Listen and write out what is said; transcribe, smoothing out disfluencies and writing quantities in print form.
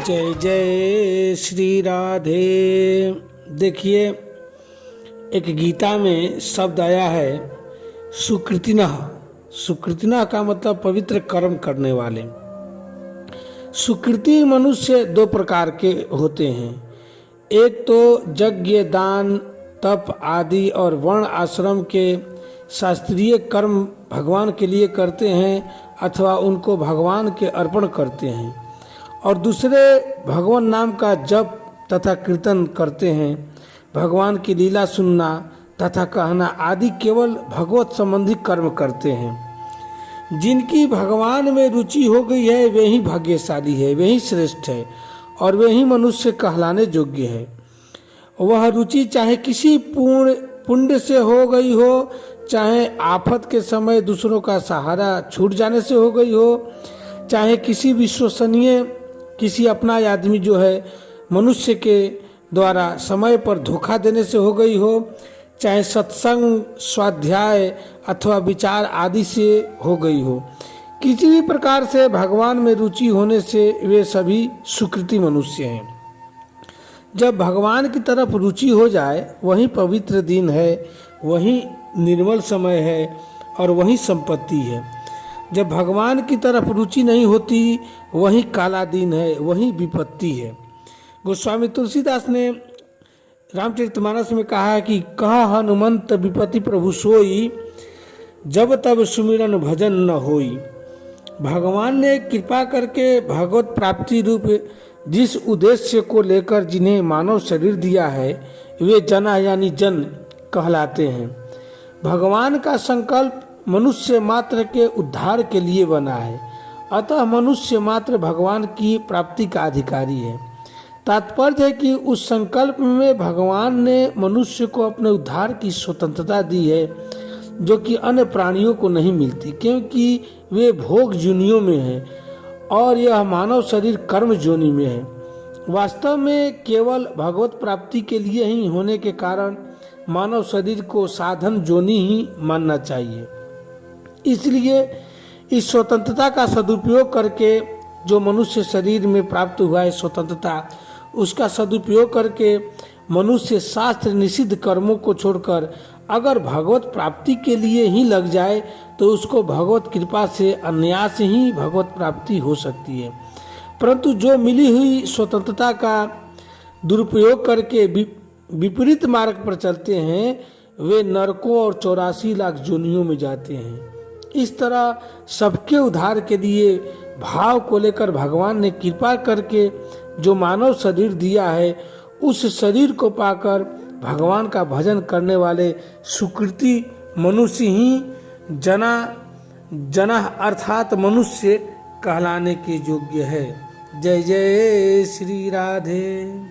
जय जय श्री राधे। देखिए, एक गीता में शब्द आया है सुकृतिनः। सुकृतिनः का मतलब पवित्र कर्म करने वाले। सुकृति मनुष्य दो प्रकार के होते हैं। एक तो यज्ञ, दान, तप आदि और वर्ण आश्रम के शास्त्रीय कर्म भगवान के लिए करते हैं अथवा उनको भगवान के अर्पण करते हैं, और दूसरे भगवान नाम का जप तथा कीर्तन करते हैं, भगवान की लीला सुनना तथा कहना आदि केवल भगवत संबंधी कर्म करते हैं। जिनकी भगवान में रुचि हो गई है वे ही भाग्यशाली है, वे ही श्रेष्ठ है और वे ही मनुष्य कहलाने योग्य है। वह रुचि चाहे किसी पुण्य से हो गई हो, चाहे आफत के समय दूसरों का सहारा छूट जाने से हो गई हो, चाहे किसी विश्वसनीय किसी अपना आदमी जो है मनुष्य के द्वारा समय पर धोखा देने से हो गई हो, चाहे सत्संग, स्वाध्याय अथवा विचार आदि से हो गई हो। किसी भी प्रकार से भगवान में रुचि होने से वे सभी सुकृति मनुष्य हैं। जब भगवान की तरफ रुचि हो जाए वही पवित्र दिन है, वही निर्मल समय है और वही संपत्ति है। जब भगवान की तरफ रुचि नहीं होती वही काला दिन है, वही विपत्ति है। गोस्वामी तुलसीदास ने रामचरितमानस में कहा है कि कहा हनुमंत विपत्ति प्रभु सोई, जब तब सुमिरन भजन न होई। भगवान ने कृपा करके भगवत प्राप्ति रूप जिस उद्देश्य को लेकर जिन्हें मानव शरीर दिया है वे जना यानी जन कहलाते हैं। भगवान का संकल्प मनुष्य मात्र के उद्धार के लिए बना है, अतः मनुष्य मात्र भगवान की प्राप्ति का अधिकारी है। तात्पर्य है कि उस संकल्प में भगवान ने मनुष्य को अपने उद्धार की स्वतंत्रता दी है, जो कि अन्य प्राणियों को नहीं मिलती, क्योंकि वे भोग योनियों में हैं और यह मानव शरीर कर्म योनि में है। वास्तव में केवल भगवत प्राप्ति के लिए ही होने के कारण मानव शरीर को साधन योनि ही मानना चाहिए। इसलिए इस स्वतंत्रता का सदुपयोग करके जो मनुष्य शरीर में प्राप्त हुआ है स्वतंत्रता, उसका सदुपयोग करके मनुष्य शास्त्र निषिद्ध कर्मों को छोड़कर अगर भगवत प्राप्ति के लिए ही लग जाए तो उसको भगवत कृपा से अनायास ही भगवत प्राप्ति हो सकती है। परंतु जो मिली हुई स्वतंत्रता का दुरुपयोग करके विपरीत मार्ग पर चलते हैं वे नरकों और 84 लाख योनियों में जाते हैं। इस तरह सबके उद्धार के लिए भाव को लेकर भगवान ने कृपा करके जो मानव शरीर दिया है उस शरीर को पाकर भगवान का भजन करने वाले सुकृति मनुष्य ही जना अर्थात मनुष्य कहलाने के योग्य है। जय जय श्री राधे।